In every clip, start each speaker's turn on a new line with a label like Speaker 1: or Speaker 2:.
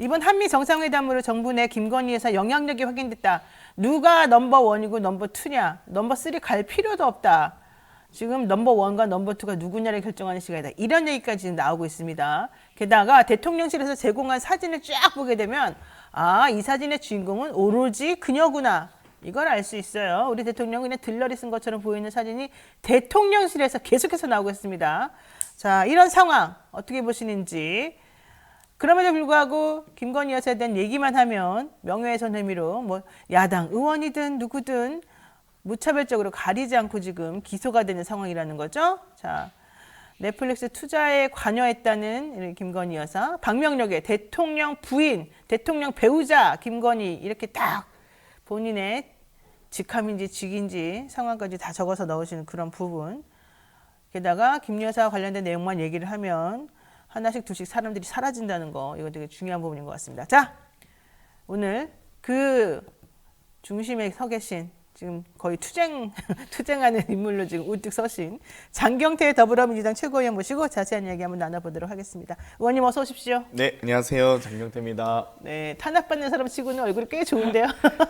Speaker 1: 이번 한미 정상회담으로 정부 내 김건희 여사 영향력이 확인됐다. 누가 넘버 원이고 넘버 투냐. 넘버 쓰리 갈 필요도 없다. 지금 넘버 원과 넘버 투가 누구냐를 결정하는 시간이다. 이런 얘기까지 지금 나오고 있습니다. 게다가 대통령실에서 제공한 사진을 쫙 보게 되면 이 사진의 주인공은 오로지 그녀구나. 이걸 알 수 있어요. 우리 대통령은 그냥 들러리 쓴 것처럼 보이는 사진이 대통령실에서 계속해서 나오고 있습니다. 자, 이런 상황 어떻게 보시는지. 그럼에도 불구하고 김건희 여사에 대한 얘기만 하면 명예훼손 혐의로 뭐 야당 의원이든 누구든 무차별적으로 가리지 않고 지금 기소가 되는 상황이라는 거죠. 자, 넷플릭스 투자에 관여했다는 김건희 여사, 박명록의 대통령 부인, 대통령 배우자 김건희 이렇게 딱 본인의 직함인지 직인지 상황까지 다 적어서 넣으시는 그런 부분. 게다가 김 여사와 관련된 내용만 얘기를 하면 하나씩 두씩 사람들이 사라진다는 거, 이거 되게 중요한 부분인 것 같습니다. 자, 오늘 그 중심에 서 계신 지금 거의 투쟁하는 인물로 지금 우뚝 서신 장경태 더불어민주당 최고위원 모시고 자세한 이야기 한번 나눠보도록 하겠습니다. 의원님 어서 오십시오.
Speaker 2: 네, 안녕하세요. 장경태입니다.
Speaker 1: 네, 탄압받는 사람 치고는 얼굴이 꽤 좋은데요.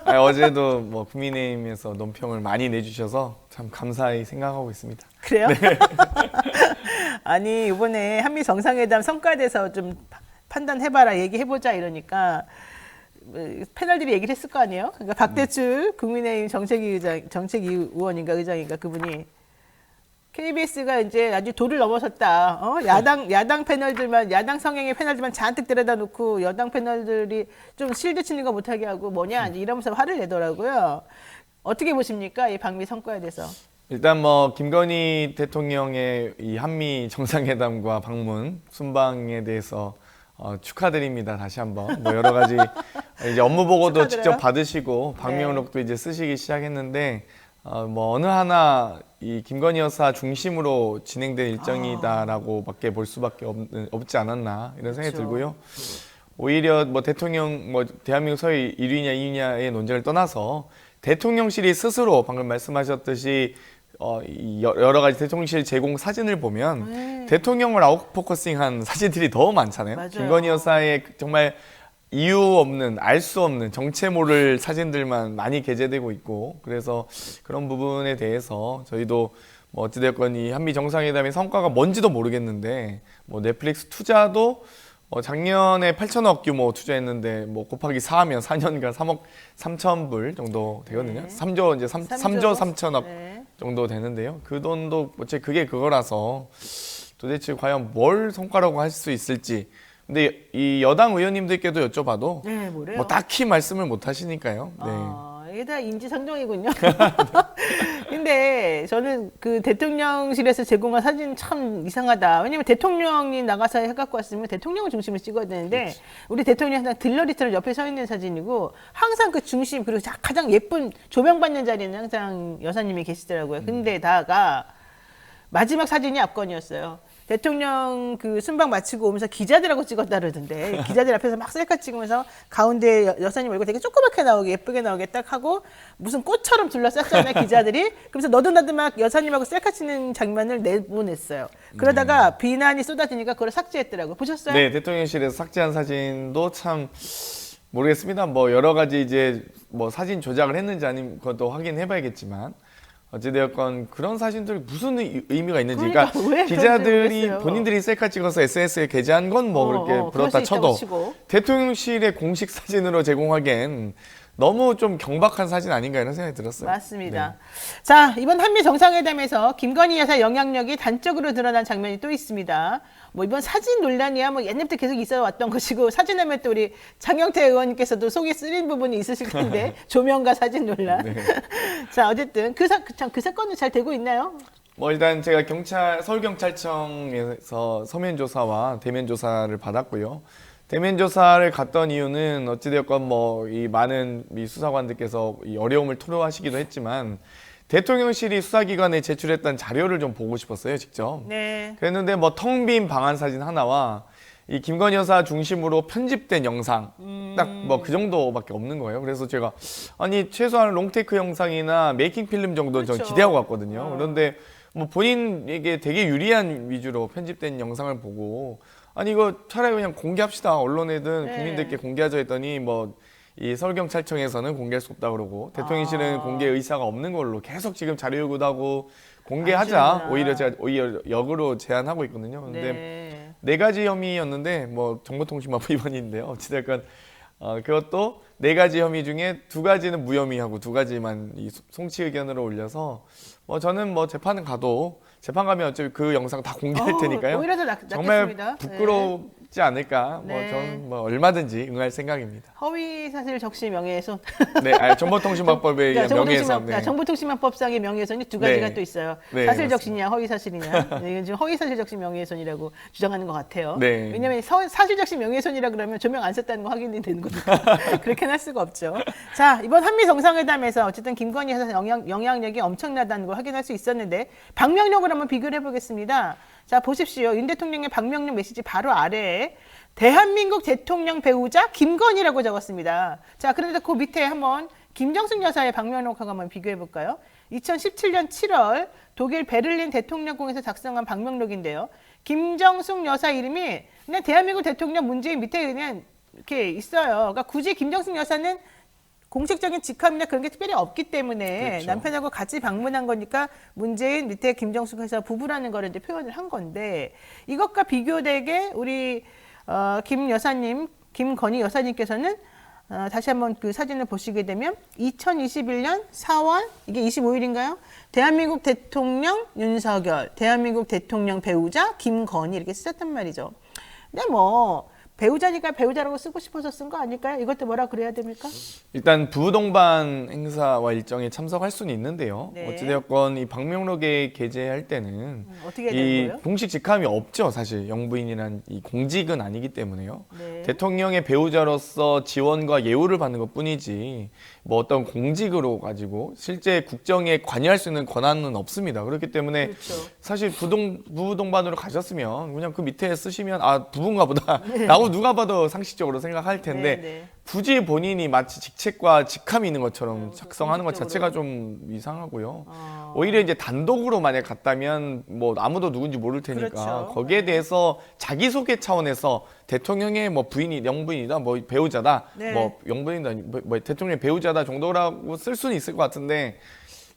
Speaker 2: 어제도 뭐 국민의힘에서 논평을 많이 내주셔서 참 감사히 생각하고 있습니다.
Speaker 1: 그래요? 네. 아니 이번에 한미 정상회담 성과에 대해서 좀 판단해봐라, 얘기해보자 이러니까 패널들이 얘기를 했을 거 아니에요? 그러니까 박대출 국민의힘 정책위 의원인가 의장인가 그분이 KBS가 이제 아주 도를 넘어섰다. 야당 패널들만, 야당 성향의 패널들만 잔뜩 데려다 놓고 여당 패널들이 좀 실드 치는 거 못하게 하고 뭐냐 이러면서 화를 내더라고요. 어떻게 보십니까? 이 방미 성과에 대해서.
Speaker 2: 일단 뭐 김건희 대통령의 이 한미 정상회담과 방문 순방에 대해서 축하드립니다. 다시 한번 뭐 여러 가지 이제 업무 보고도 직접 받으시고 방명록도 이제 쓰시기 시작했는데 뭐 어느 하나 이 김건희 여사 중심으로 진행된 일정이다라고밖에 볼 수밖에 없지 않았나 이런 생각이 들고요. 오히려 뭐 대통령 뭐 대한민국 서해 1위냐 2위냐의 논쟁을 떠나서 대통령실이 스스로 방금 말씀하셨듯이 여러 가지 대통령실 제공 사진을 보면 대통령을 아웃포커싱한 사진들이 더 많잖아요.
Speaker 1: 맞아요.
Speaker 2: 김건희 여사의 정말 이유 없는, 알 수 없는 정체 모를 사진들만 많이 게재되고 있고, 그래서 그런 부분에 대해서 저희도 뭐 어찌됐건 이 한미 정상회담의 성과가 뭔지도 모르겠는데, 뭐 넷플릭스 투자도 작년에 8천억 규모 투자했는데 뭐 곱하기 4하면 4년간 3억 3천 불 정도 되거든요. 3조 이제 3조 3천억 정도 되는데요. 그 돈도 어째 그게 그거라서 도대체 과연 뭘 성과라고 할 수 있을지. 근데 이 여당 의원님들께도 여쭤봐도 뭐 딱히 말씀을 못 하시니까요. 네.
Speaker 1: 이게 다 인지상정이군요. 근데 저는 그 대통령실에서 제공한 사진 참 이상하다. 왜냐면 대통령이 나가서 해갖고 왔으면 대통령을 중심으로 찍어야 되는데 그렇지. 우리 대통령이 항상 들러리처럼 옆에 서 있는 사진이고 항상 그 중심 그리고 가장 예쁜 조명받는 자리는 항상 여사님이 계시더라고요. 근데다가 마지막 사진이 압권이었어요. 대통령 그 순방 마치고 오면서 기자들하고 찍었다 그러던데 기자들 앞에서 막 셀카 찍으면서 가운데 여사님 얼굴 되게 조그맣게 나오게 예쁘게 나오게 딱 하고 무슨 꽃처럼 둘러쌌잖아요 기자들이. 그래서 너도 나도 막 여사님하고 셀카 찍는 장면을 내보냈어요. 그러다가 비난이 쏟아지니까 그걸 삭제했더라고요. 보셨어요?
Speaker 2: 네, 대통령실에서 삭제한 사진도 참 모르겠습니다. 뭐 여러 가지 이제 뭐 사진 조작을 했는지 아닌 것도 확인해봐야겠지만. 어찌되었건 그런 사진들이 무슨 의미가 있는지. 그러니까 기자들이 본인들이 셀카 찍어서 SNS에 게재한 건 뭐 그렇게 그렇다 쳐도 대통령실의 공식 사진으로 제공하기엔 너무 좀 경박한 사진 아닌가 이런 생각이 들었어요.
Speaker 1: 맞습니다. 네. 자, 이번 한미 정상회담에서 김건희 여사 영향력이 단적으로 드러난 장면이 또 있습니다. 뭐 이번 사진 논란이야 뭐 옛날부터 계속 있어 왔던 것이고 사진하면 또 우리 장경태 의원님께서도 속이 쓰린 부분이 있으실 텐데 조명과 사진 논란. 네. 자, 어쨌든 그 사건은 잘 되고 있나요?
Speaker 2: 뭐 일단 제가 서울경찰청에서 서면 조사와 대면 조사를 받았고요. 대면 조사를 갔던 이유는 어찌되었건 뭐 이 많은 미 수사관들께서 이 어려움을 토로하시기도 했지만 대통령실이 수사기관에 제출했던 자료를 좀 보고 싶었어요, 직접.
Speaker 1: 네.
Speaker 2: 그랬는데 뭐 텅 빈 방한 사진 하나와 이 김건희 여사 중심으로 편집된 영상 딱 뭐 그 정도밖에 없는 거예요. 그래서 제가 아니 최소한 롱테이크 영상이나 메이킹 필름 정도는
Speaker 1: 그렇죠.
Speaker 2: 전 기대하고 갔거든요. 그런데 뭐 본인에게 되게 유리한 위주로 편집된 영상을 보고 아니 이거 차라리 그냥 공개합시다. 언론에든
Speaker 1: 네.
Speaker 2: 국민들께 공개하자 했더니 뭐 이 서울경찰청에서는 공개할 수 없다 그러고 대통령실은 공개 의사가 없는 걸로 계속 지금 자료 요구도 하고 공개하자.
Speaker 1: 아쉬우구나.
Speaker 2: 오히려 제가 역으로 제안하고 있거든요. 근데
Speaker 1: 네.
Speaker 2: 네 가지 혐의였는데 뭐 정보통신망법 위반인데요. 어찌됐건 그것도 네 가지 혐의 중에 두 가지는 무혐의하고 두 가지만 이 송치 의견으로 올려서 뭐 저는 뭐 재판은 가도 재판 가면 어차피 그 영상 다 공개할 테니까요.
Speaker 1: 오히려 더
Speaker 2: 정말
Speaker 1: 낫겠습니다.
Speaker 2: 부끄럽지 않을까.
Speaker 1: 네.
Speaker 2: 뭐 저는 뭐 얼마든지 응할 생각입니다.
Speaker 1: 허위 사실 적시 명예훼손.
Speaker 2: 네, 정보통신망법에 의한 명예훼손. 네.
Speaker 1: 정보통신망법상의 명예훼손이 두 가지가
Speaker 2: 네.
Speaker 1: 또 있어요.
Speaker 2: 네,
Speaker 1: 사실
Speaker 2: 맞습니다.
Speaker 1: 적시냐 허위 사실이냐. 네, 이건 지금 허위 사실 적시 명예훼손이라고 주장하는 것 같아요.
Speaker 2: 네.
Speaker 1: 왜냐하면 사실 적시 명예훼손이라 그러면 조명 안 썼다는 거 확인이 되는 거니까 그렇게는 할 수가 없죠. 자, 이번 한미 정상회담에서 어쨌든 김건희 여사 영향력이 엄청나다는 걸 확인할 수 있었는데 방명록을 한번 비교를 해보겠습니다. 자, 보십시오. 윤 대통령의 방명록 메시지 바로 아래에 대한민국 대통령 배우자 김건희라고 적었습니다. 자, 그런데 그 밑에 한번 김정숙 여사의 방명록하고 한번 비교해 볼까요? 2017년 7월 독일 베를린 대통령궁에서 작성한 방명록인데요. 김정숙 여사 이름이 그냥 대한민국 대통령 문재인 밑에 그냥 이렇게 있어요. 그러니까 굳이 김정숙 여사는 공식적인 직함이나 그런 게 특별히 없기 때문에
Speaker 2: 그렇죠.
Speaker 1: 남편하고 같이 방문한 거니까 문재인 밑에 김정숙 회사 부부라는 거를 이제 표현을 한 건데 이것과 비교되게 우리 김 여사님, 김건희 여사님께서는 다시 한번 그 사진을 보시게 되면 2021년 4월 이게 25일인가요? 대한민국 대통령 윤석열, 대한민국 대통령 배우자 김건희 이렇게 쓰셨단 말이죠. 근데 뭐 배우자니까 배우자라고 쓰고 싶어서 쓴 거 아닐까요? 이것도 뭐라 그래야 됩니까?
Speaker 2: 일단 부부동반 행사와 일정에 참석할 수는 있는데요.
Speaker 1: 네.
Speaker 2: 어찌되었건 이 방명록에 게재할 때는
Speaker 1: 어떻게 해야 되는
Speaker 2: 이
Speaker 1: 거예요?
Speaker 2: 공식 직함이 없죠. 사실 영부인이란 이 공직은 아니기 때문에요.
Speaker 1: 네.
Speaker 2: 대통령의 배우자로서 지원과 예우를 받는 것뿐이지 뭐 어떤 공직으로 가지고 실제 국정에 관여할 수 있는 권한은 없습니다. 그렇기 때문에
Speaker 1: 그렇죠.
Speaker 2: 사실 부부동반으로 가셨으면 그냥 그 밑에 쓰시면 아 부부인가 보다 라고 누가 봐도 상식적으로 생각할 텐데
Speaker 1: 네, 네.
Speaker 2: 굳이 본인이 마치 직책과 직함이 있는 것처럼 작성하는 것
Speaker 1: 공식적으로.
Speaker 2: 자체가 좀 이상하고요.
Speaker 1: 어.
Speaker 2: 오히려 이제 단독으로 만약 갔다면 뭐 아무도 누군지 모를 테니까
Speaker 1: 그렇죠.
Speaker 2: 거기에 대해서 자기소개 차원에서 대통령의 뭐 부인이 영부인이다 뭐 배우자다
Speaker 1: 네.
Speaker 2: 뭐 영부인이다 뭐 대통령의 배우자다 정도라고 쓸 수는 있을 것 같은데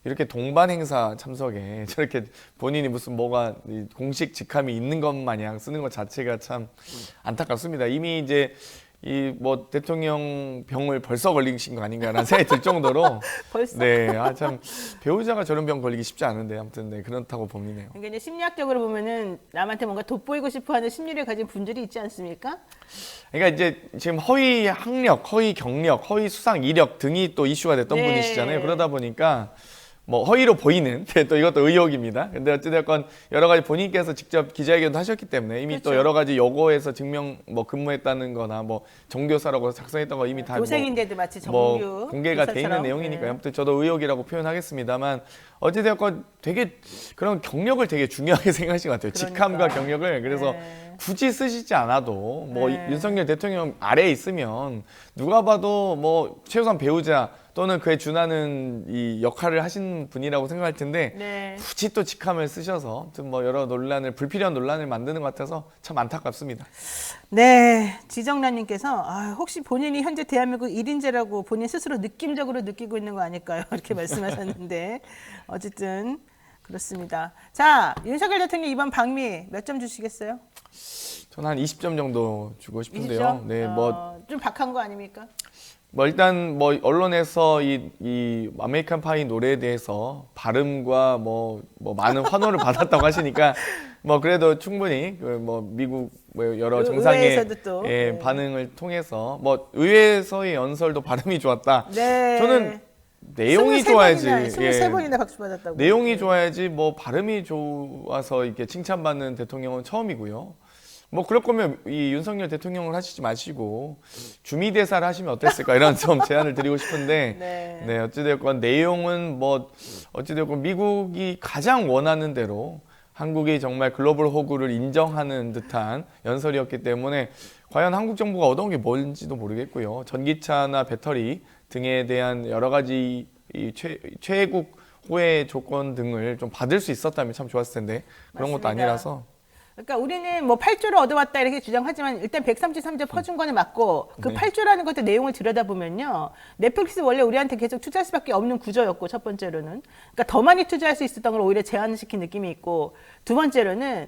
Speaker 2: 이렇게 동반 행사 참석에 저렇게 본인이 무슨 뭐가 이 공식 직함이 있는 것 마냥 쓰는 것 자체가 참 안타깝습니다. 이미 이제 이 뭐 대통령 병을 벌써 걸리신 거 아닌가라는 생각이 들 정도로
Speaker 1: 벌써.
Speaker 2: 네, 참 배우자가 저런 병 걸리기 쉽지 않은데 아무튼 네, 그렇다고 봅니네요.
Speaker 1: 그러니까 이제 심리학적으로 보면은 남한테 뭔가 돋보이고 싶어하는 심리를 가진 분들이 있지 않습니까?
Speaker 2: 그러니까 이제 지금 허위 학력, 허위 경력, 허위 수상 이력 등이 또 이슈가 됐던
Speaker 1: 네.
Speaker 2: 분이시잖아요. 그러다 보니까 뭐 허위로 보이는 또 이것도 의혹입니다. 근데 어찌됐건 여러 가지 본인께서 직접 기자회견도 하셨기 때문에 이미
Speaker 1: 그렇죠.
Speaker 2: 또 여러 가지 여고에서 증명 뭐 근무했다는 거나 뭐 정교사라고 작성했던 거 이미 다
Speaker 1: 교생인데도 마치 정규
Speaker 2: 뭐 공개가 돼 있는
Speaker 1: 교사처럼.
Speaker 2: 내용이니까요.
Speaker 1: 네.
Speaker 2: 아무튼 저도 의혹이라고 표현하겠습니다만 어찌되었건 되게 그런 경력을 되게 중요하게 생각하신 것 같아요. 직함과
Speaker 1: 그러니까.
Speaker 2: 경력을. 그래서
Speaker 1: 네.
Speaker 2: 굳이 쓰시지 않아도 뭐
Speaker 1: 네.
Speaker 2: 윤석열 대통령 아래에 있으면 누가 봐도 뭐 최우선 배우자 또는 그에 준하는 이 역할을 하신 분이라고 생각할 텐데
Speaker 1: 네.
Speaker 2: 굳이 또 직함을 쓰셔서 좀 뭐 여러 불필요한 논란을 만드는 것 같아서 참 안타깝습니다.
Speaker 1: 네, 지정란님께서 혹시 본인이 현재 대한민국 1인제라고 본인 스스로 느낌적으로 느끼고 있는 거 아닐까요? 이렇게 말씀하셨는데 어쨌든 그렇습니다. 자, 윤석열 대통령 이번 방미 몇 점 주시겠어요?
Speaker 2: 저는 한 20점 정도 주고 싶은데요.
Speaker 1: 20점?
Speaker 2: 네, 뭐
Speaker 1: 좀 박한 거 아닙니까?
Speaker 2: 뭐 일단 뭐 언론에서 이 아메리칸 파이 노래에 대해서 발음과 뭐 많은 환호를 받았다고 하시니까 뭐 그래도 충분히 그 뭐 미국 뭐 여러 정상의
Speaker 1: 의회에서도 또.
Speaker 2: 예,
Speaker 1: 네.
Speaker 2: 반응을 통해서 뭐 의회에서의 연설도 발음이 좋았다.
Speaker 1: 네.
Speaker 2: 저는 내용이 좋아야지.
Speaker 1: 23번이나 박수 받았다고.
Speaker 2: 내용이 좋아야지 뭐 발음이 좋아서 이렇게 칭찬받는 대통령은 처음이고요. 뭐 그럴 거면 이 윤석열 대통령을 하시지 마시고 주미대사를 하시면 어땠을까 이런 좀 제안을 드리고 싶은데
Speaker 1: 네.
Speaker 2: 어찌되었건 내용은 뭐 어찌되었건 미국이 가장 원하는 대로 한국이 정말 글로벌 호구를 인정하는 듯한 연설이었기 때문에 과연 한국 정부가 얻어온 게 뭔지도 모르겠고요. 전기차나 배터리 등에 대한 여러 가지 이 최애국 호혜 조건 등을 좀 받을 수 있었다면 참 좋았을 텐데 그런 것도
Speaker 1: 맞습니다.
Speaker 2: 아니라서
Speaker 1: 그러니까 우리는 뭐 8조를 얻어왔다 이렇게 주장하지만 일단 133조 퍼준 거는 맞고 그
Speaker 2: 네.
Speaker 1: 8조라는 것도 내용을 들여다보면요. 넷플릭스 원래 우리한테 계속 투자할 수밖에 없는 구조였고 첫 번째로는 그러니까 더 많이 투자할 수 있었던 걸 오히려 제한시킨 느낌이 있고 두 번째로는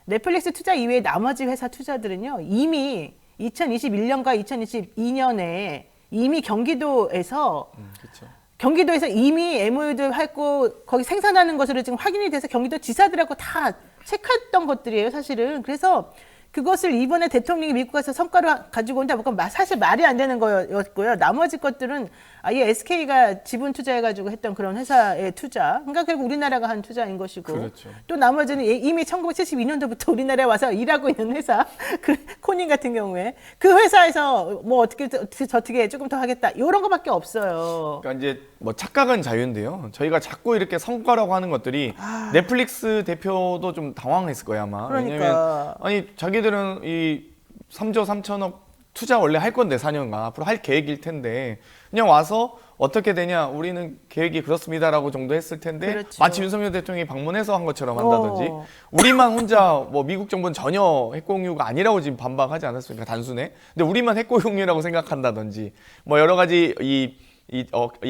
Speaker 1: 넷플릭스 투자 이외에 나머지 회사 투자들은요. 이미 2021년과 2022년에 이미 경기도에서
Speaker 2: 그렇죠.
Speaker 1: 경기도에서 이미 MOU도 하고 거기 생산하는 것으로 지금 확인이 돼서 경기도 지사들하고 다 체크했던 것들이에요, 사실은. 그래서 그것을 이번에 대통령이 미국 가서 성과를 가지고 온다. 그건 사실 말이 안 되는 거였고요. 나머지 것들은 아예 SK가 지분 투자해가지고 했던 그런 회사의 투자. 그러니까 결국 우리나라가 한 투자인 것이고.
Speaker 2: 그렇죠.
Speaker 1: 또 나머지는 이미 1972년도부터 우리나라에 와서 일하고 있는 회사. 그 코닝 같은 경우에 그 회사에서 뭐 어떻게 조금 더 하겠다. 이런 거밖에 없어요.
Speaker 2: 그러니까 이제 뭐 착각은 자유인데요. 저희가 자꾸 이렇게 성과라고 하는 것들이 넷플릭스 대표도 좀 당황했을 거예요, 아마.
Speaker 1: 그러니까.
Speaker 2: 왜냐면 아니 자기들은 이 3조 3천억 투자 원래 할 건데 4년간 앞으로 할 계획일 텐데 그냥 와서 어떻게 되냐 우리는 계획이 그렇습니다라고 정도 했을 텐데
Speaker 1: 그렇죠.
Speaker 2: 마치 윤석열 대통령이 방문해서 한 것처럼 한다든지
Speaker 1: 어.
Speaker 2: 우리만 혼자 뭐 미국 정부는 전혀 핵공유가 아니라고 지금 반박하지 않았습니까 단순해 근데 우리만 핵공유라고 생각한다든지 뭐 여러 가지 이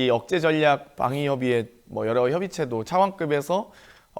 Speaker 2: 억제 전략 방위 협의회 뭐 여러 협의체도 차관급에서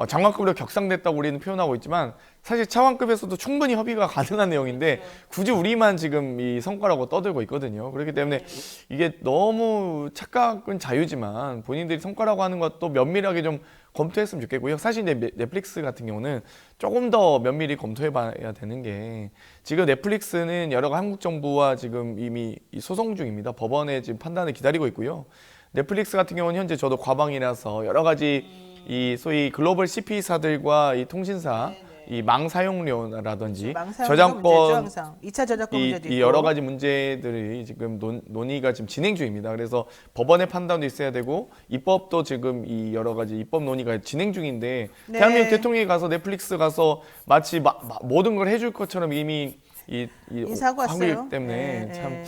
Speaker 2: 장관급으로 격상됐다고 우리는 표현하고 있지만 사실 차관급에서도 충분히 협의가 가능한 내용인데 굳이 우리만 지금 이 성과라고 떠들고 있거든요. 그렇기 때문에 이게 너무 착각은 자유지만 본인들이 성과라고 하는 것도 면밀하게 좀 검토했으면 좋겠고요. 사실 이제 넷플릭스 같은 경우는 조금 더 면밀히 검토해봐야 되는 게 지금 넷플릭스는 여러 한국 정부와 지금 이미 소송 중입니다. 법원의 지금 판단을 기다리고 있고요. 넷플릭스 같은 경우는 현재 저도 과방이라서 여러 가지 이 소위 글로벌 CP사들과 이 통신사 이 망 사용료라든지 저작권
Speaker 1: 항상 2차 저작권 문제도 있고
Speaker 2: 이 여러 가지 문제들이 지금 논의가 지금 진행 중입니다. 그래서 법원의 판단도 있어야 되고 입법도 지금 이 여러 가지 입법 논의가 진행 중인데
Speaker 1: 네.
Speaker 2: 대한민국 대통령이 가서 넷플릭스 가서 마치 모든 걸 해줄 것처럼 이미 이
Speaker 1: 인사하고
Speaker 2: 하고
Speaker 1: 왔어요.
Speaker 2: 있기 때문에
Speaker 1: 네,
Speaker 2: 참
Speaker 1: 네.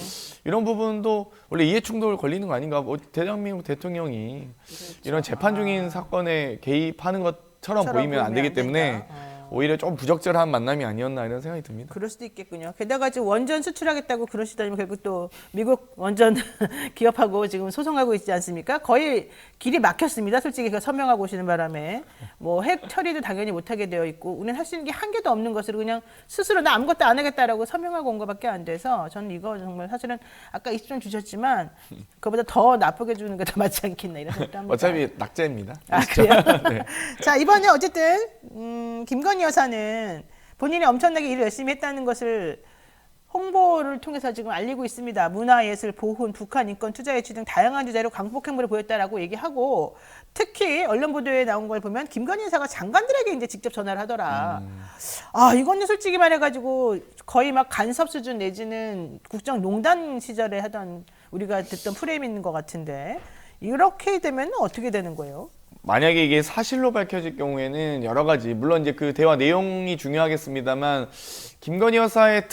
Speaker 2: 이런 부분도 원래 이해충돌 걸리는 거 아닌가? 뭐 대한민국 대통령이
Speaker 1: 그렇죠.
Speaker 2: 이런 재판 중인 사건에 개입하는 것처럼 보이면 안 되기 때문에
Speaker 1: 된다.
Speaker 2: 오히려 좀 부적절한 만남이 아니었나 이런 생각이 듭니다.
Speaker 1: 그럴 수도 있겠군요. 게다가 지금 원전 수출하겠다고 그러시더니 결국 또 미국 원전 기업하고 지금 소송하고 있지 않습니까? 거의 길이 막혔습니다. 솔직히 그 서명하고 오시는 바람에 뭐 핵 처리도 당연히 못하게 되어 있고 우리는 할 수 있는 게 한 개도 없는 것으로 그냥 스스로 나 아무것도 안 하겠다라고 서명하고 온 것밖에 안 돼서 저는 이거 정말 사실은 아까 20점 주셨지만 그거보다 더 나쁘게 주는 게 더 맞지 않겠나 이런 생각도 합니다.
Speaker 2: 어차피 낙제입니다.
Speaker 1: 아, 그래요?
Speaker 2: 네.
Speaker 1: 자, 이번에 어쨌든 김건희 여사는 본인이 엄청나게 일을 열심히 했다는 것을 홍보를 통해서 지금 알리고 있습니다. 문화예술, 보훈, 북한 인권, 투자 유치 등 다양한 주제로 광복 행보를 보였다라고 얘기하고 특히 언론 보도에 나온 걸 보면 김건희 여사가 장관들에게 이제 직접 전화를 하더라. 아, 이거는 솔직히 말해가지고 거의 막 간섭 수준 내지는 국정농단 시절에 하던 우리가 듣던 프레임인 것 같은데 이렇게 되면 어떻게 되는 거예요?
Speaker 2: 만약에 이게 사실로 밝혀질 경우에는 여러 가지 물론 이제 그 대화 내용이 중요하겠습니다.만 김건희 여사의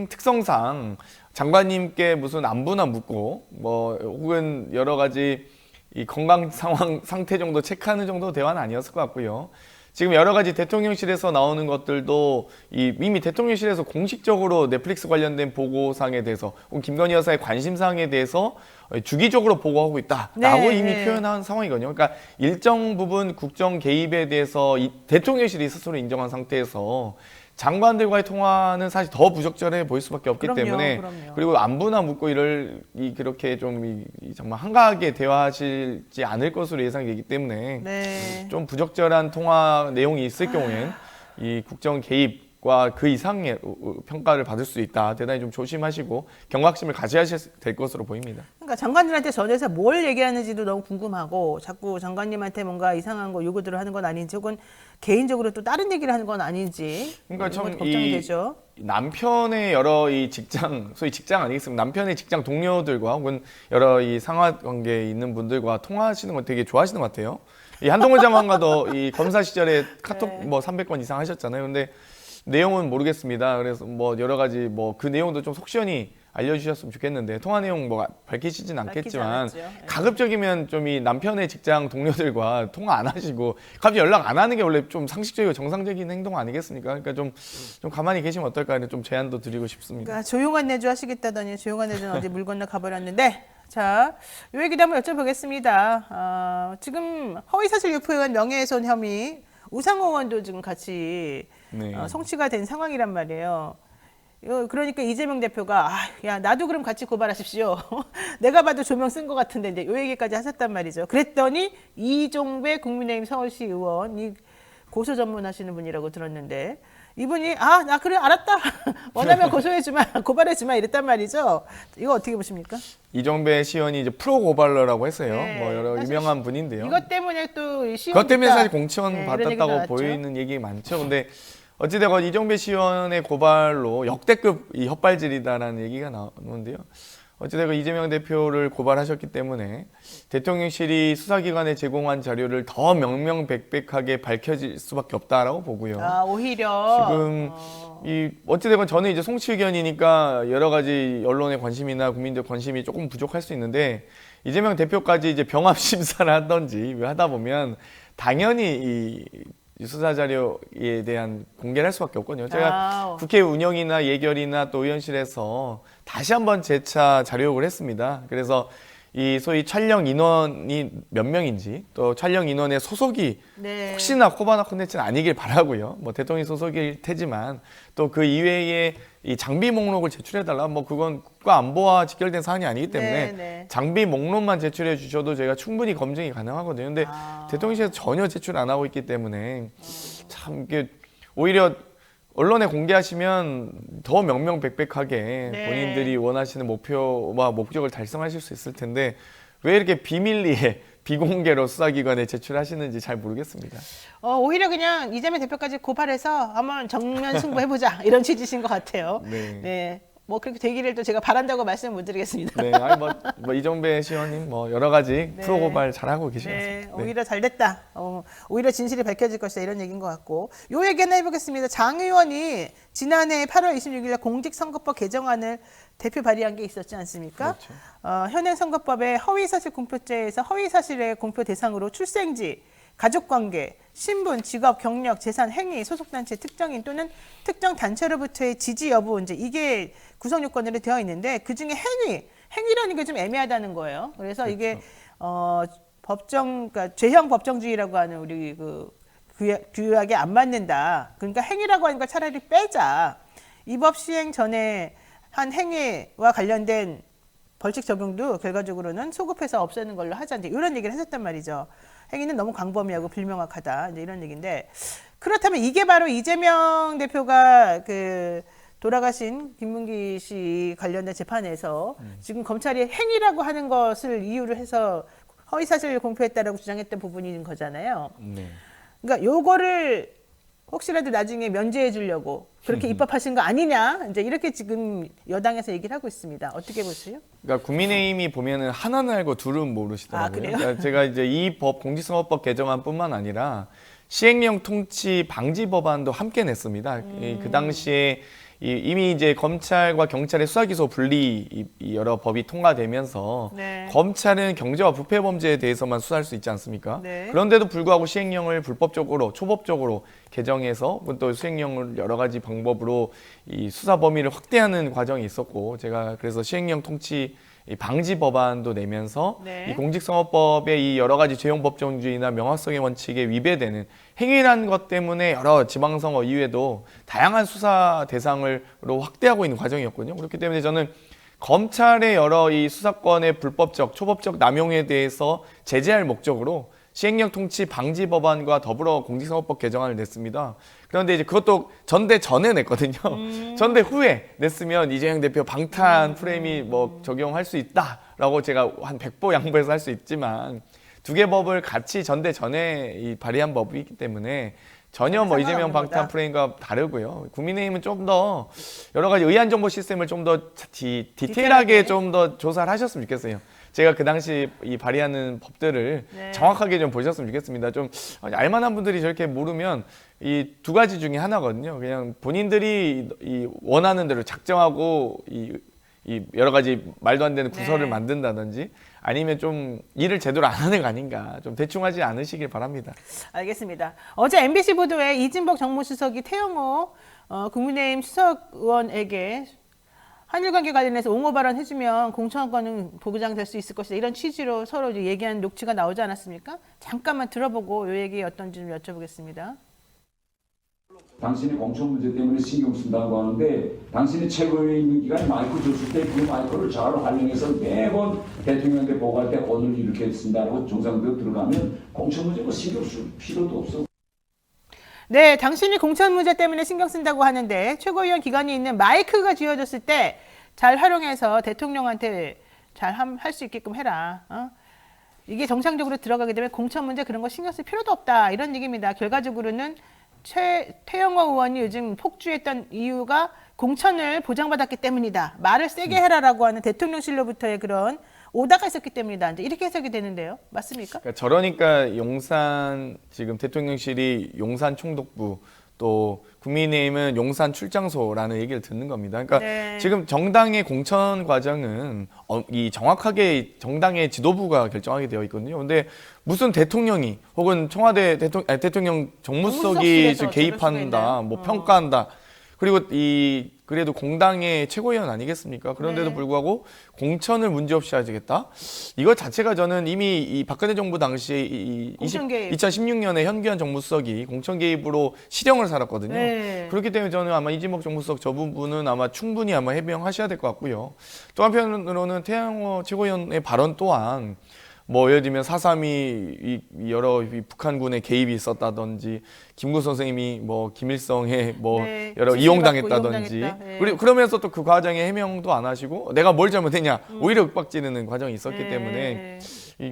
Speaker 2: 특성상 장관님께 무슨 안부나 묻고 뭐 혹은 여러 가지 이 건강 상태 정도 체크하는 정도 대화는 아니었을 것 같고요. 지금 여러 가지 대통령실에서 나오는 것들도 이미 대통령실에서 공식적으로 넷플릭스 관련된 보고사항에 대해서 혹은 김건희 여사의 관심사항에 대해서 주기적으로 보고하고 있다라고
Speaker 1: 네,
Speaker 2: 이미
Speaker 1: 네.
Speaker 2: 표현한 상황이거든요. 그러니까 일정 부분 국정 개입에 대해서 대통령실이 스스로 인정한 상태에서 장관들과의 통화는 사실 더 부적절해 보일 수밖에 없기
Speaker 1: 그럼요,
Speaker 2: 때문에
Speaker 1: 그럼요.
Speaker 2: 그리고 안부나 묻고 그렇게 좀 정말 한가하게 대화하시지 않을 것으로 예상되기 때문에
Speaker 1: 네.
Speaker 2: 좀 부적절한 통화 내용이 있을 경우엔 이 국정 개입과 그 이상의 평가를 받을 수 있다. 대단히 좀 조심하시고 경각심을 가져야 될 것으로 보입니다.
Speaker 1: 그러니까 장관들한테 전해서 뭘 얘기하는지도 너무 궁금하고 자꾸 장관님한테 뭔가 이상한 거 요구들을 하는 건 아닌지 혹은 개인적으로 또 다른 얘기를 하는 건 아닌지
Speaker 2: 그러니까
Speaker 1: 이런 것도
Speaker 2: 참
Speaker 1: 걱정이 되죠.
Speaker 2: 남편의 여러 이 직장, 소위 직장 아니겠습니까? 남편의 직장 동료들과 혹은 여러 이 상하 관계에 있는 분들과 통화하시는 거 되게 좋아하시는 것 같아요. 이 한동훈 장관과도 이 검사 시절에 카톡
Speaker 1: 네.
Speaker 2: 뭐 300건 이상 하셨잖아요. 근데 내용은 모르겠습니다. 그래서 뭐 여러 가지 뭐 그 내용도 좀 속 시원히 알려주셨으면 좋겠는데 통화 내용 뭐 밝히시진 않겠지만
Speaker 1: 않았죠. 예.
Speaker 2: 가급적이면 좀 이 남편의 직장 동료들과 통화 안 하시고 갑자기 연락 안 하는 게 원래 좀 상식적이고 정상적인 행동 아니겠습니까? 그러니까 좀 가만히 계시면 어떨까 하는 좀 제안도 드리고 싶습니다.
Speaker 1: 그러니까 조용한 내주 하시겠다더니 조용한 내주는 어디 물 건너 가버렸는데 자, 요 얘기도 한번 여쭤보겠습니다. 지금 허위사실 유포에 의한 명예훼손 혐의 우상호 의원도 지금 같이
Speaker 2: 네.
Speaker 1: 송치가 된 상황이란 말이에요. 그러니까 이재명 대표가 야 나도 그럼 같이 고발하십시오. 내가 봐도 조명 쓴 것 같은데 이제 요 얘기까지 하셨단 말이죠. 그랬더니 이종배 국민의힘 서울시 의원 이 고소 전문하시는 분이라고 들었는데 이분이 나 그래 알았다. 원하면 고소해주마 고발해주마 이랬단 말이죠. 이거 어떻게 보십니까?
Speaker 2: 이종배 시의원이 이제 프로 고발러라고 했어요.
Speaker 1: 네,
Speaker 2: 뭐 여러 유명한 분인데요.
Speaker 1: 이것 때문에 또
Speaker 2: 그것 때문에 사실 공천
Speaker 1: 네, 이런 얘기가
Speaker 2: 받았다고
Speaker 1: 나왔죠.
Speaker 2: 보이는 얘기 많죠. 근데 어찌되건 이종배 시의원의 고발로 역대급 이 헛발질이다라는 얘기가 나오는데요. 어찌되건 이재명 대표를 고발하셨기 때문에 대통령실이 수사기관에 제공한 자료를 더 명명백백하게 밝혀질 수밖에 없다라고 보고요.
Speaker 1: 오히려
Speaker 2: 지금 이 어찌되건 저는 이제 송치 의견이니까 여러 가지 언론의 관심이나 국민들 관심이 조금 부족할 수 있는데 이재명 대표까지 이제 병합 심사를 하던지 하다 보면 당연히 이 수사 자료에 대한 공개를 할 수밖에 없거든요. 제가 국회 운영이나 예결이나 또 의원실에서 다시 한번 재차 자료 요구를 했습니다. 그래서 이 소위 촬영 인원이 몇 명인지 또 촬영 인원의 소속이
Speaker 1: 네.
Speaker 2: 혹시나 코바나 콘텐츠는 아니길 바라고요. 뭐 대통령 소속일 테지만 또 그 이외에 이 장비 목록을 제출해달라. 뭐 그건 국가안보와 직결된 사안이 아니기 때문에
Speaker 1: 네.
Speaker 2: 장비 목록만 제출해 주셔도 저희가 충분히 검증이 가능하거든요. 근데 대통령실에서 전혀 제출 안 하고 있기 때문에 참 이게 오히려 언론에 공개하시면 더 명명백백하게
Speaker 1: 네.
Speaker 2: 본인들이 원하시는 목표와 목적을 달성하실 수 있을 텐데 왜 이렇게 비밀리에 비공개로 수사기관에 제출하시는지 잘 모르겠습니다.
Speaker 1: 오히려 그냥 이재명 대표까지 고발해서 한번 정면 승부해보자 이런 취지신 것 같아요.
Speaker 2: 네.
Speaker 1: 네. 뭐 그렇게 되기를 또 제가 바란다고 말씀 못 드리겠습니다.
Speaker 2: 네, 아니 뭐 이종배 시의원님 뭐 여러 가지
Speaker 1: 네.
Speaker 2: 프로 고발 잘하고 계신 것
Speaker 1: 네,
Speaker 2: 같습니다. 네.
Speaker 1: 오히려 잘 됐다. 오히려 진실이 밝혀질 것이다 이런 얘기인 것 같고 요 얘기 하나 해보겠습니다. 장 의원이 지난해 8월 26일 공직선거법 개정안을 대표 발의한 게 있었지 않습니까?
Speaker 2: 그렇죠.
Speaker 1: 현행 선거법의 허위사실 공표죄에서 허위사실의 공표 대상으로 출생지, 가족관계, 신분, 직업, 경력, 재산, 행위, 소속단체, 특정인 또는 특정 단체로부터의 지지 여부 이제 이게 구성 요건으로 되어 있는데 그 중에 행위라는 게 좀 애매하다는 거예요. 그래서
Speaker 2: 그렇죠.
Speaker 1: 이게 그러니까 죄형 법정주의라고 하는 우리 그 규약에 안 맞는다. 그러니까 행위라고 하는 걸 차라리 빼자. 이 법 시행 전에 한 행위와 관련된 벌칙 적용도 결과적으로는 소급해서 없애는 걸로 하자. 이제 이런 얘기를 했었단 말이죠. 행위는 너무 광범위하고 불명확하다. 이제 이런 얘기인데 그렇다면 이게 바로 이재명 대표가 그 돌아가신 김문기 씨 관련된 재판에서 지금 검찰이 행위라고 하는 것을 이유로 해서 허위사실 공표했다라고 주장했던 부분인 거잖아요.
Speaker 2: 네.
Speaker 1: 그러니까 요거를 혹시라도 나중에 면제해 주려고 그렇게 입법하신 거 아니냐 이제 이렇게 지금 여당에서 얘기를 하고 있습니다. 어떻게 보세요?
Speaker 2: 그러니까 국민의힘이 보면은 하나는 알고 둘은 모르시더라고요.
Speaker 1: 그래요?
Speaker 2: 그러니까 제가 이제 이 법 공직선거법 개정안뿐만 아니라 시행령 통치 방지 법안도 함께 냈습니다. 그 당시에 이미 이제 검찰과 경찰의 수사기소 분리 여러 법이 통과되면서
Speaker 1: 네.
Speaker 2: 검찰은 경제와 부패 범죄에 대해서만 수사할 수 있지 않습니까?
Speaker 1: 네.
Speaker 2: 그런데도 불구하고 시행령을 불법적으로 초법적으로 개정해서 또 수행령을 여러 가지 방법으로 이 수사 범위를 확대하는 과정이 있었고 제가 그래서 시행령 통치 이 방지 법안도 내면서
Speaker 1: 네.
Speaker 2: 이 공직선거법의 이 여러 가지 죄형 법정주의나 명확성의 원칙에 위배되는 행위라는 것 때문에 여러 지방선거 이후에도 다양한 수사 대상으로 확대하고 있는 과정이었거든요. 그렇기 때문에 저는 검찰의 여러 이 수사권의 불법적, 초법적 남용에 대해서 제재할 목적으로 시행령 통치 방지 법안과 더불어 공직선거법 개정안을 냈습니다. 그런데 이제 그것도 전대 전에 냈거든요. 전대 후에 냈으면 이재명 대표 방탄 프레임이 뭐 적용할 수 있다라고 제가 한 100보 양보해서 할 수 있지만 두 개 법을 같이 전대 전에 이 발의한 법이기 때문에 전혀 뭐 이재명 방탄 프레임과 다르고요. 국민의힘은 좀 더 여러 가지 의안 정보 시스템을 좀 더 디테일하게 좀 더 조사를 하셨으면 좋겠어요. 제가 그 당시 이 발의하는 법들을
Speaker 1: 네.
Speaker 2: 정확하게 좀 보셨으면 좋겠습니다. 좀 알만한 분들이 저렇게 모르면 이 두 가지 중에 하나거든요. 그냥 본인들이 이 원하는 대로 작정하고 이 이 여러 가지 말도 안 되는 구설을
Speaker 1: 네.
Speaker 2: 만든다든지 아니면 좀 일을 제대로 안 하는 거 아닌가. 좀 대충 하지 않으시길 바랍니다.
Speaker 1: 알겠습니다. 어제 MBC 보도에 이진복 정무수석이 태영호 국민의힘 수석 의원에게 한일 관계 관련해서 옹호 발언 해주면 공천권은 보장될 수 있을 것이다. 이런 취지로 서로 이제 얘기하는 녹취가 나오지 않았습니까? 잠깐만 들어보고 이 얘기 어떤지 좀 여쭤보겠습니다.
Speaker 3: 당신이 공천 문제 때문에 신경 쓴다고 하는데 당신이 최고위원 있는 기간에 마이크 줬을 때 그 마이크를 잘 활용해서 매번 대통령한테 보고할 때 오늘 이렇게 쓴다고 정상들 들어가면 공천 문제 뭐 신경 쓸 필요도 없어.
Speaker 1: 네, 당신이 공천 문제 때문에 신경 쓴다고 하는데 최고위원 기관이 있는 마이크가 쥐어졌을 때 잘 활용해서 대통령한테 잘 할 수 있게끔 해라. 이게 정상적으로 들어가게 되면 공천 문제 그런 거 신경 쓸 필요도 없다. 이런 얘기입니다. 결과적으로는 태영호 의원이 요즘 폭주했던 이유가 공천을 보장받았기 때문이다. 말을 세게 해라라고 하는 대통령실로부터의 그런 오다가 있었기 때문이다. 이제 이렇게 해석이 되는데요. 맞습니까?
Speaker 2: 그러니까 저러니까 용산 지금 대통령실이 용산 총독부 또 국민의힘은 용산 출장소라는 얘기를 듣는 겁니다. 그러니까
Speaker 1: 네.
Speaker 2: 지금 정당의 공천 과정은 이 정확하게 정당의 지도부가 결정하게 되어 있거든요. 근데 무슨 대통령이 혹은 청와대 대통령 정무수석이
Speaker 1: 정무수석실에서
Speaker 2: 개입한다,
Speaker 1: 저럴 수가
Speaker 2: 뭐
Speaker 1: 있나요?
Speaker 2: 평가한다. 그리고 그래도 공당의 최고위원 아니겠습니까? 그런데도
Speaker 1: 네.
Speaker 2: 불구하고 공천을 문제없이 하겠다? 이거 자체가 저는 이미 이 박근혜 정부 당시에
Speaker 1: 공천 개입.
Speaker 2: 2016년에 현기현 정무수석이 공천 개입으로 실형을 살았거든요.
Speaker 1: 네.
Speaker 2: 그렇기 때문에 저는 아마 이진복 정무수석 저 부분은 아마 충분히 아마 해명하셔야 될 것 같고요. 또 한편으로는 태영호 최고위원의 발언 또한 뭐 예를 들면 4.3이 여러 북한군의 개입이 있었다든지 김구 선생님이 뭐 김일성에 뭐
Speaker 1: 네,
Speaker 2: 여러
Speaker 1: 지시를
Speaker 2: 이용당했다든지
Speaker 1: 받고 이용당했다. 네.
Speaker 2: 그리고 그러면서 또 그 과정에 해명도 안 하시고 내가 뭘 잘못했냐 오히려 윽박지르는 과정이 있었기
Speaker 1: 네.
Speaker 2: 때문에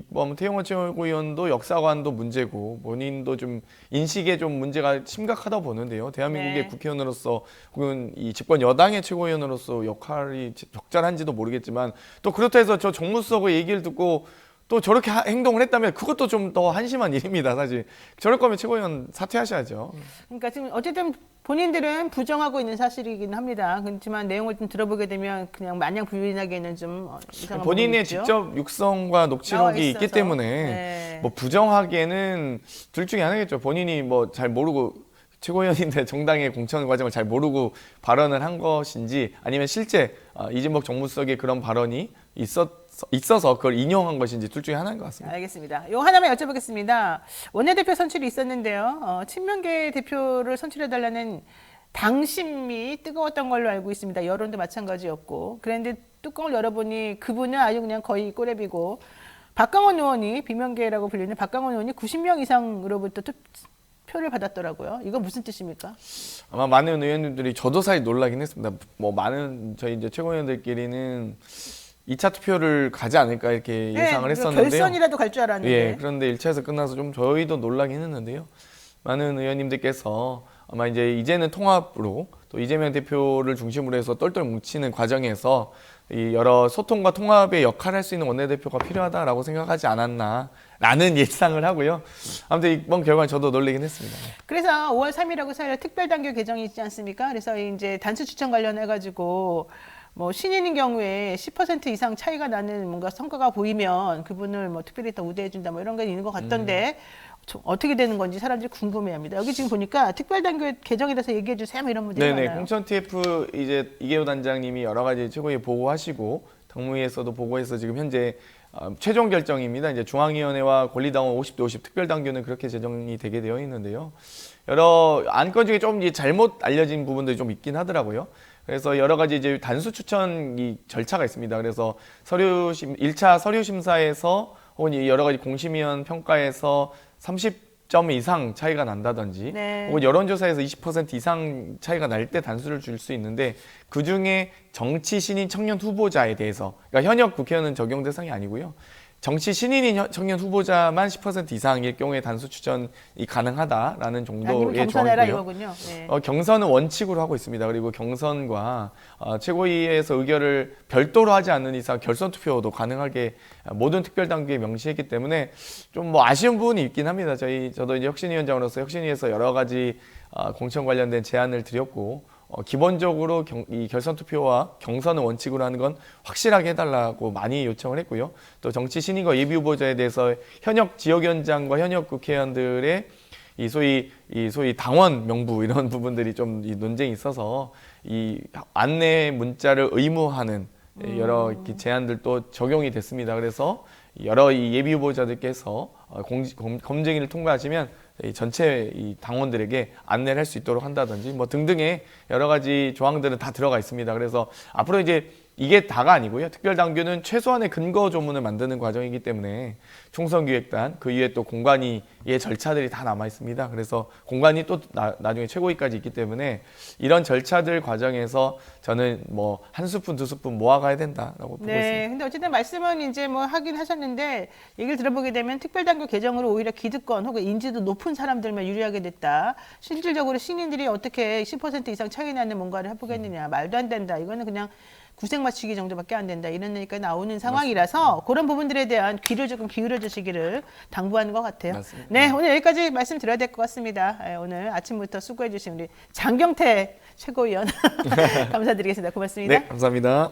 Speaker 2: 뭐 태영호 최고위원도 역사관도 문제고 본인도 좀 인식에 좀 문제가 심각하다 보는데요. 대한민국의
Speaker 1: 네.
Speaker 2: 국회의원으로서 혹은 이 집권 여당의 최고위원으로서 역할이 적절한지도 모르겠지만 또 그렇다 해서 저 정무수석의 얘기를 듣고 또 저렇게 행동을 했다면 그것도 좀 더 한심한 일입니다. 사실 저럴 거면 최고위원 사퇴하셔야죠.
Speaker 1: 그러니까 지금 어쨌든 본인들은 부정하고 있는 사실이긴 합니다. 그렇지만 내용을 좀 들어보게 되면 그냥 마냥 부인하기에는 좀 이상한
Speaker 2: 본인의
Speaker 1: 부분이 있죠.
Speaker 2: 직접 육성과
Speaker 1: 나와
Speaker 2: 녹취록이 있기
Speaker 1: 있어서.
Speaker 2: 때문에
Speaker 1: 네.
Speaker 2: 뭐 부정하기에는 둘 중에 하나겠죠. 본인이 뭐 잘 모르고 최고위원인데 정당의 공천 과정을 잘 모르고 발언을 한 것인지 아니면 실제 이진복 정무수석의 그런 발언이 있어서 그걸 인용한 것인지 둘 중에 하나인 것 같습니다.
Speaker 1: 알겠습니다. 요 하나만 여쭤보겠습니다. 원내대표 선출이 있었는데요. 친명계 대표를 선출해달라는 당심이 뜨거웠던 걸로 알고 있습니다. 여론도 마찬가지였고. 그런데 뚜껑을 열어보니 그분은 아주 그냥 거의 꼬레비고 박강원 의원이 비명계라고 불리는 박강원 의원이 90명 이상으로부터 표를 받았더라고요. 이건 무슨 뜻입니까?
Speaker 2: 아마 많은 의원님들이 저도 사실 놀라긴 했습니다. 뭐 많은 저희 이제 최고위원들끼리는 2차 투표를 가지 않을까 이렇게 예상을 했었는데요.
Speaker 1: 결선이라도 갈 줄 알았는데.
Speaker 2: 예, 그런데 1차에서 끝나서 좀 저희도 놀라긴 했는데요. 많은 의원님들께서 아마 이제는 통합으로 또 이재명 대표를 중심으로 해서 똘똘 뭉치는 과정에서 이 여러 소통과 통합의 역할을 할 수 있는 원내대표가 필요하다라고 생각하지 않았나라는 예상을 하고요. 아무튼 이번 결과는 저도 놀라긴 했습니다.
Speaker 1: 그래서 5월 3일하고 4일 특별당규 개정이 있지 않습니까? 그래서 이제 단수 추천 관련해가지고 뭐 신인인 경우에 10% 이상 차이가 나는 뭔가 성과가 보이면 그분을 뭐 특별히 더 우대해준다 뭐 이런 게 있는 것 같던데 어떻게 되는 건지 사람들이 궁금해합니다. 여기 지금 보니까 특별당규 개정에 대해서 얘기해 주세요. 뭐 이런 분들이
Speaker 2: 네네,
Speaker 1: 많아요.
Speaker 2: 공천 TF 이제 이계호 단장님이 여러 가지 최고위에 보고하시고 당무위에서도 보고해서 지금 현재 최종 결정입니다. 이제 중앙위원회와 권리당원 50대 50 특별당규는 그렇게 제정이 되게 되어 있는데요. 여러 안건 중에 좀 잘못 알려진 부분들이 좀 있긴 하더라고요. 그래서 여러 가지 이제 단수 추천 이 절차가 있습니다. 그래서 1차 서류 심사에서 혹은 여러 가지 공심위원 평가에서 30점 이상 차이가 난다든지
Speaker 1: 네.
Speaker 2: 혹은 여론조사에서 20% 이상 차이가 날 때 단수를 줄 수 있는데 그중에 정치 신인 청년 후보자에 대해서 그러니까 현역 국회의원은 적용 대상이 아니고요. 정치 신인인 청년 후보자만 10% 이상일 경우에 단수 추천이 가능하다라는
Speaker 1: 아니면
Speaker 2: 정도의
Speaker 1: 경선해라
Speaker 2: 조항이고요.
Speaker 1: 이거군요. 네.
Speaker 2: 경선은 원칙으로 하고 있습니다. 그리고 경선과 최고위에서 의결을 별도로 하지 않는 이상 결선 투표도 가능하게 모든 특별당규에 명시했기 때문에 좀 뭐 아쉬운 부분이 있긴 합니다. 저도 이제 혁신위원장으로서 혁신위에서 여러 가지 공천 관련된 제안을 드렸고 기본적으로 이 결선 투표와 경선을 원칙으로 하는 건 확실하게 해달라고 많이 요청을 했고요. 또 정치 신인과 예비 후보자에 대해서 현역 지역위원장과 현역 국회의원들의 이 소위 당원 명부 이런 부분들이 좀 이 논쟁이 있어서 이 안내 문자를 의무화하는 여러 제안들도 적용이 됐습니다. 그래서 여러 이 예비 후보자들께서 검증위를 통과하시면 이 전체 이 당원들에게 안내를 할 수 있도록 한다든지 뭐 등등의 여러 가지 조항들은 다 들어가 있습니다. 그래서 앞으로 이제 이게 다가 아니고요. 특별당규는 최소한의 근거 조문을 만드는 과정이기 때문에 총선기획단 그 이후에 또 공관위의 절차들이 다 남아 있습니다. 그래서 공관위 또 나중에 최고위까지 있기 때문에 이런 절차들 과정에서 저는 뭐 한 스푼 두 스푼 모아가야 된다라고 보고 있습니다.
Speaker 1: 네, 근데 어쨌든 말씀은 이제 뭐 하긴 하셨는데 얘기를 들어보게 되면 특별당규 개정으로 오히려 기득권 혹은 인지도 높은 사람들만 유리하게 됐다. 실질적으로 시민들이 어떻게 10% 이상 차이 나는 뭔가를 해보겠느냐. 말도 안 된다. 이거는 그냥 구색 맞추기 정도밖에 안 된다. 이런 얘기가 나오는 상황이라서 그런 부분들에 대한 귀를 조금 기울여 주시기를 당부하는 것 같아요.
Speaker 2: 맞습니다.
Speaker 1: 네, 오늘 여기까지 말씀 드려야 될 것 같습니다. 오늘 아침부터 수고해 주신 우리 장경태 최고위원 감사드리겠습니다. 고맙습니다.
Speaker 2: 네, 감사합니다.